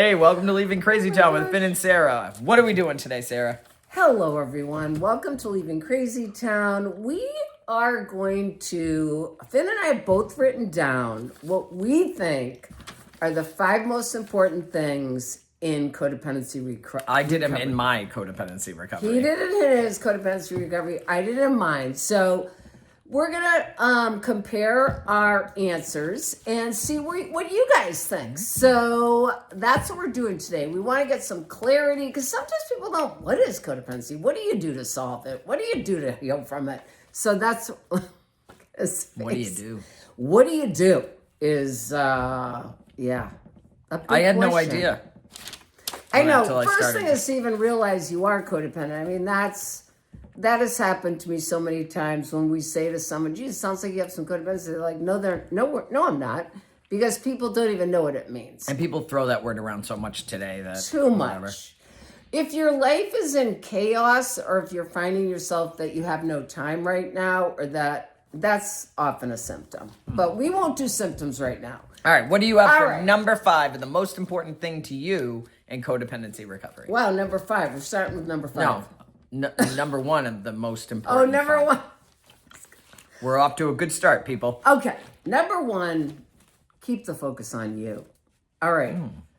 Hey, welcome to Leaving Crazy Town with Finn and Sarah. What are we doing today, Sarah? Hello, everyone. Welcome to Leaving Crazy Town. We are going to, Finn and I have both written down what we think are the 5 most important things in codependency recovery. I did them in my codependency recovery. He did it in his codependency recovery. I did it in mine. So we're going to compare our answers and see what you guys think. So that's what we're doing today. We want to get some clarity because sometimes people don't, what is codependency? What do you do to solve it? What do you do to heal from it? So that's, What do you do? What do you do is, a big I had no question. idea. I know. Until I First started. thing is to even realize you are codependent. I mean, that has happened to me so many times when we say to someone, geez, it sounds like you have some codependency. They're like, no, I'm not. Because people don't even know what it means. And people throw that word around so much today that Too whatever. much. If your life is in chaos or if you're finding yourself that you have no time right now or that's often a symptom. But we won't do symptoms right now. All right, what do you have for right. number 5 and the most important thing to you in codependency recovery? Wow, number 5. We're starting with number 5. No, number 1 of the most important. Oh, number 1. We're off to a good start, people. Okay, number 1, keep the focus on you. All right,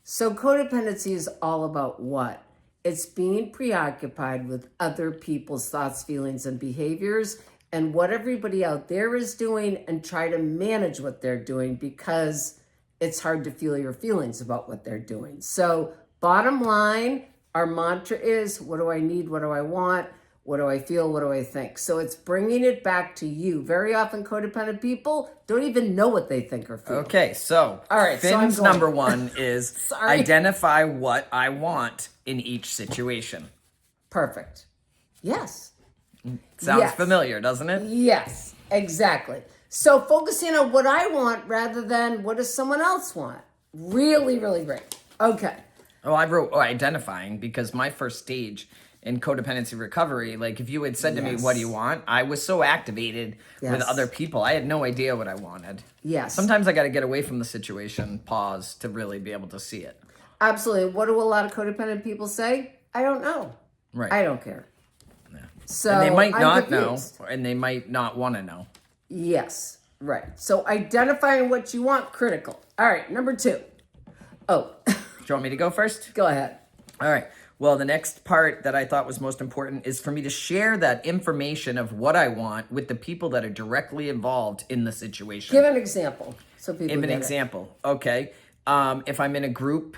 so codependency is all about what? It's being preoccupied with other people's thoughts, feelings, and behaviors and what everybody out there is doing and try to manage what they're doing because it's hard to feel your feelings about what they're doing. So bottom line, our mantra is, what do I need? What do I want? What do I feel? What do I think? So it's bringing it back to you. Very often codependent people don't even know what they think or feel. Okay, so All right, so Finn's I'm going. number 1 is Sorry. identify what I want in each situation. Perfect. Yes. Sounds Yes. familiar, doesn't it? Yes, exactly. So focusing on what I want rather than what does someone else want. Really, really great. Okay. Oh, I wrote identifying because my first stage in codependency recovery, like if you had said to me, what do you want? I was so activated with Yes. other people. I had no idea what I wanted. Yes. Sometimes I got to get away from the situation, pause to really be able to see it. Absolutely. What do a lot of codependent people say? I don't know. Right. I don't care. Yeah. So And they might I'm not confused. know, and they might not want to know. Yes, right. So identifying what you want, critical. All right, number 2. Oh, Do you want me to go first? go ahead. All right. Well, the next part that I thought was most important is for me to share that information of what I want with the people that are directly involved in the situation. Give an example so people Give an get it. example. Okay. If I'm in a group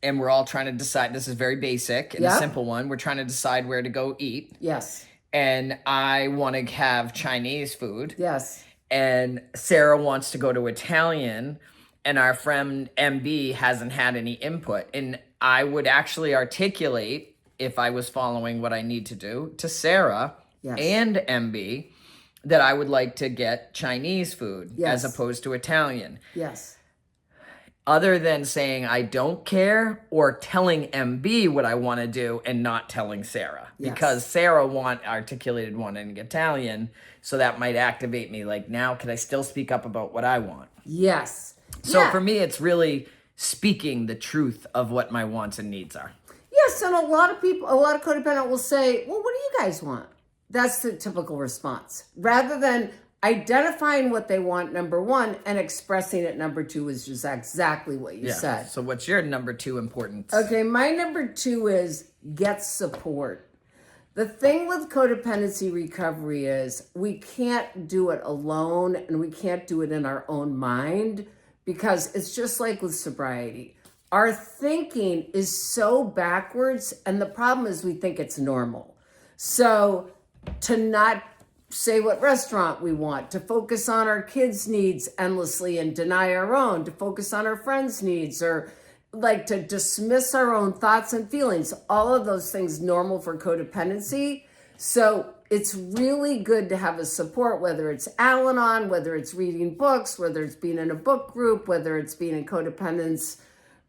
and we're all trying to decide, this is very basic and a Yeah. simple one. We're trying to decide where to go eat. Yes, And I want to have Chinese food. yes, And Sarah wants to go to Italian. And our friend MB hasn't had any input. And I would actually articulate, if I was following what I need to do, to Sarah Yes. and MB that I would like to get Chinese food Yes. as opposed to Italian. yes. Other than saying I don't care or telling MB what I want to do and not telling Sarah. Yes. Because Sarah articulated wanting Italian, so that might activate me. Like, now can I still speak up about what I want? Yes. So Yeah. for me, it's really speaking the truth of what my wants and needs are. Yes, and a lot of codependent will say, well, what do you guys want? That's the typical response. Rather than identifying what they want, number 1, and expressing it, number 2, is just exactly what you said. So what's your number 2 importance? Okay, my number 2 is get support. The thing with codependency recovery is we can't do it alone and we can't do it in our own mind because it's just like with sobriety. Our thinking is so backwards, and the problem is we think it's normal. So to not say what restaurant we want, to focus on our kids' needs endlessly and deny our own, to focus on our friends' needs, or like to dismiss our own thoughts and feelings, all of those things normal for codependency. So it's really good to have a support, whether it's Al-Anon, whether it's reading books, whether it's being in a book group, whether it's being in Codependence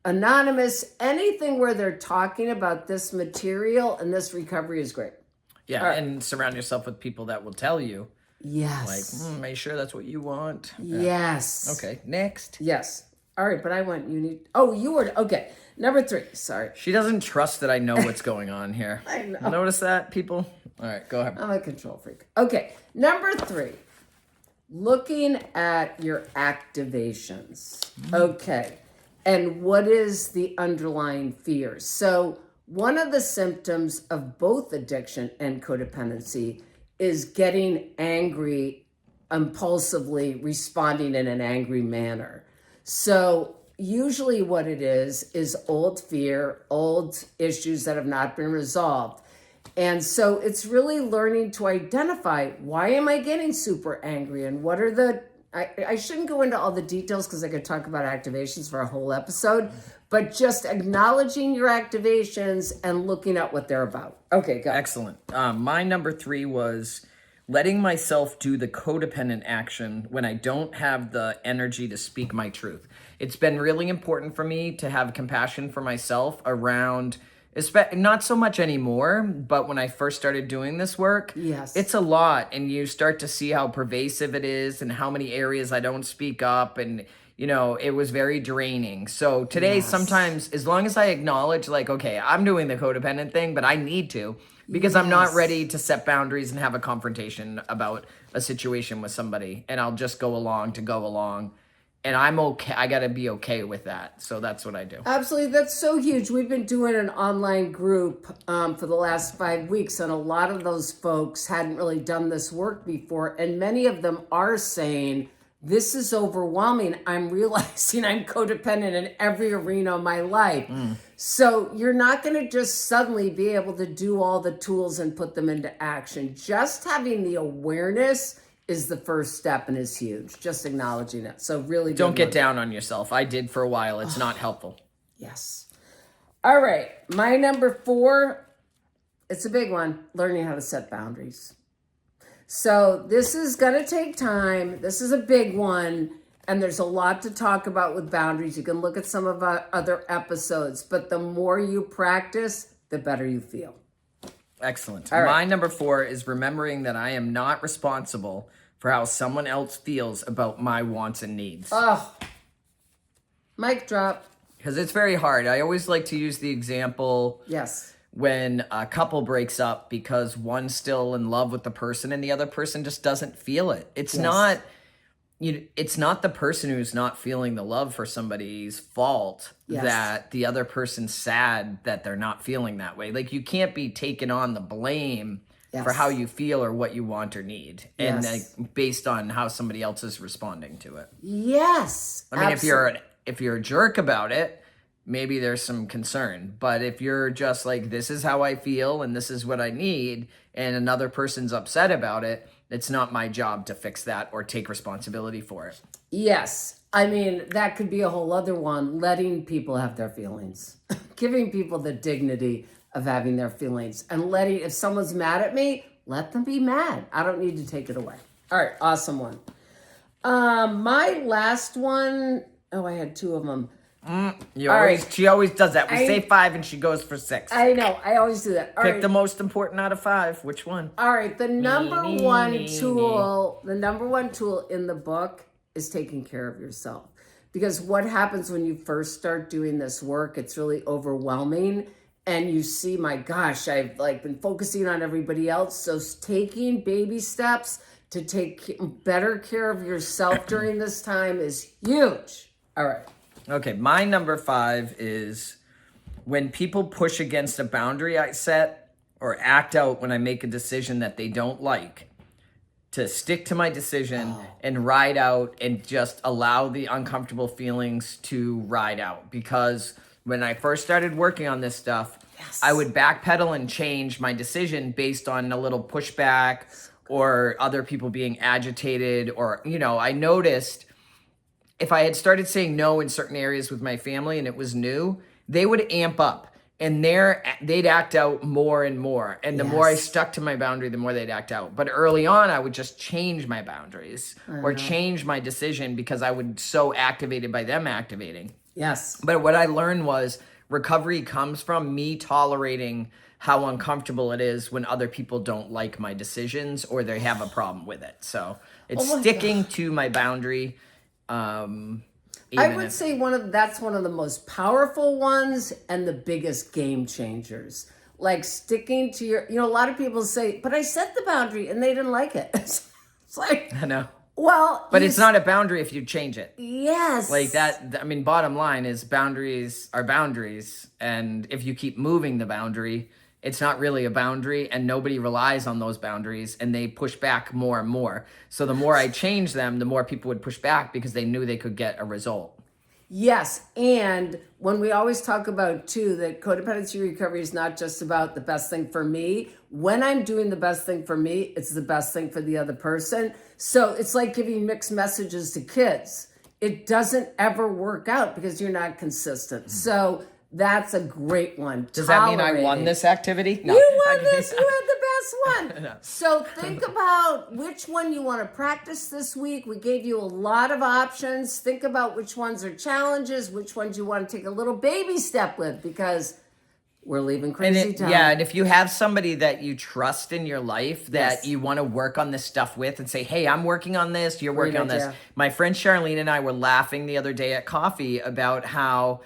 Anonymous, anything where they're talking about this material and this recovery is great. Yeah, right. and surround yourself with people that will tell you, Yes. like, are you sure that's what you want? Yes. Okay, next. Yes. All right, but I went, you were, okay. Number 3, sorry. She doesn't trust that I know what's going on here. I know. Notice that, people? All right, go ahead. I'm a control freak. Okay, number 3, looking at your activations. Okay, and what is the underlying fear? So one of the symptoms of both addiction and codependency is getting angry, impulsively responding in an angry manner. So usually what it is old fear, old issues that have not been resolved. And so it's really learning to identify, why am I getting super angry, and what are the, I shouldn't go into all the details because I could talk about activations for a whole episode, but just acknowledging your activations and looking at what they're about. Okay, go. Excellent. My number 3 was letting myself do the codependent action when I don't have the energy to speak my truth. It's been really important for me to have compassion for myself around, not so much anymore, but when I first started doing this work, Yes. it's a lot. And you start to see how pervasive it is and how many areas I don't speak up. And, it was very draining. So today, Yes. sometimes, as long as I acknowledge, like, okay, I'm doing the codependent thing, but I need to, because I'm not Yes. ready to set boundaries and have a confrontation about a situation with somebody. And I'll just go along to go along. And I'm okay. I got to be okay with that. So that's what I do. Absolutely. That's so huge. We've been doing an online group for the last 5 weeks, and a lot of those folks hadn't really done this work before. And many of them are saying, this is overwhelming. I'm realizing I'm codependent in every arena of my life. So you're not going to just suddenly be able to do all the tools and put them into action. Just having the awareness is the first step and is huge. Just acknowledging it. So really Don't get down on yourself. I did for a while. It's not helpful. Yes. All right. My number 4, it's a big one, learning how to set boundaries. So this is going to take time. This is a big one. And there's a lot to talk about with boundaries. You can look at some of our other episodes, but the more you practice, the better you feel. Excellent. All right. My number 4 is remembering that I am not responsible for how someone else feels about my wants and needs. Oh, mic drop. Because it's very hard. I always like to use the example Yes. when a couple breaks up because one's still in love with the person and the other person just doesn't feel it. It's not it's not the person who's not feeling the love for somebody's fault that the other person's sad that they're not feeling that way. Like, you can't be taking on the blame for how you feel or what you want or need, and like, based on how somebody else is responding to it. Yes. I mean, if you're a jerk about it, maybe there's some concern. But if you're just like, this is how I feel and this is what I need, and another person's upset about it, it's not my job to fix that or take responsibility for it. Yes. I mean, that could be a whole other one, letting people have their feelings, giving people the dignity of having their feelings, and if someone's mad at me, let them be mad. I don't need to take it away. All right. Awesome one. My last one, I had 2 of them. She always does that. We say 5 and she goes for 6. I know. I always do that. All Pick right. the most important out of 5. Which one? All right. The number one tool in the book is taking care of yourself. Because what happens when you first start doing this work, it's really overwhelming. And you see, my gosh, I've been focusing on everybody else. So taking baby steps to take better care of yourself during this time is huge. All right. Okay, my number 5 is when people push against a boundary I set or act out when I make a decision that they don't like, to stick to my decision and ride out and just allow the uncomfortable feelings to ride out. Because when I first started working on this stuff, I would backpedal and change my decision based on a little pushback or other people being agitated, or, I noticed if I had started saying no in certain areas with my family and it was new, they would amp up and they'd act out more and more. And the more I stuck to my boundary, the more they'd act out. But early on, I would just change my boundaries or change my decision because I would so activated by them activating. Yes. But what I learned was recovery comes from me tolerating how uncomfortable it is when other people don't like my decisions or they have a problem with it. So it's sticking to my boundary. I would say that's one of the most powerful ones and the biggest game changers. Like sticking to your, a lot of people say, but I set the boundary and they didn't like it. It's like, I know. Well, but it's not a boundary if you change it. Yes. Like that, I mean, bottom line is boundaries are boundaries. And if you keep moving the boundary, it's not really a boundary, and nobody relies on those boundaries, and they push back more and more. So the more I change them, the more people would push back because they knew they could get a result. Yes, and when we always talk about, too, that codependency recovery is not just about the best thing for me. When I'm doing the best thing for me, it's the best thing for the other person. So it's like giving mixed messages to kids. It doesn't ever work out because you're not consistent. So that's a great one. Does that mean I won this activity? No. You won this. You had the best one. No. So think about which one you want to practice this week. We gave you a lot of options. Think about which ones are challenges, which ones you want to take a little baby step with, because we're leaving crazy time. Yeah, and if you have somebody that you trust in your life that you want to work on this stuff with and say, hey, I'm working on this, you're working on this. My friend Charlene and I were laughing the other day at coffee about how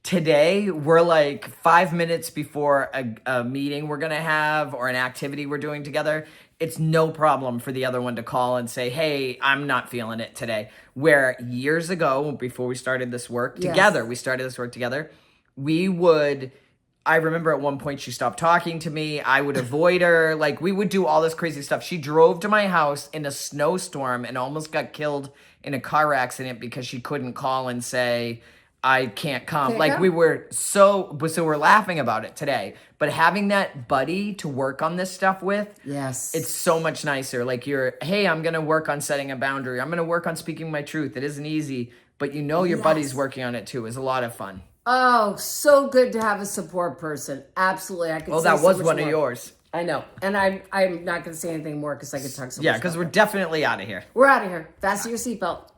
today we're like 5 minutes before a meeting we're going to have or an activity we're doing together. It's no problem for the other one to call and say, hey, I'm not feeling it today. Where years ago, before we started this work together, I remember at one point she stopped talking to me. I would avoid her. Like, we would do all this crazy stuff. She drove to my house in a snowstorm and almost got killed in a car accident because she couldn't call and say, I can't come. We were so we're laughing about it today. But having that buddy to work on this stuff with, it's so much nicer. Like hey, I'm going to work on setting a boundary. I'm going to work on speaking my truth. It isn't easy, but your buddy's working on it too. It's a lot of fun. Oh, so good to have a support person. Absolutely. I could say that was so one more. Of yours. I know. And I'm not going to say anything more because I could talk so much. Yeah, because we're definitely out of here. We're out of here. Fasten your seatbelt.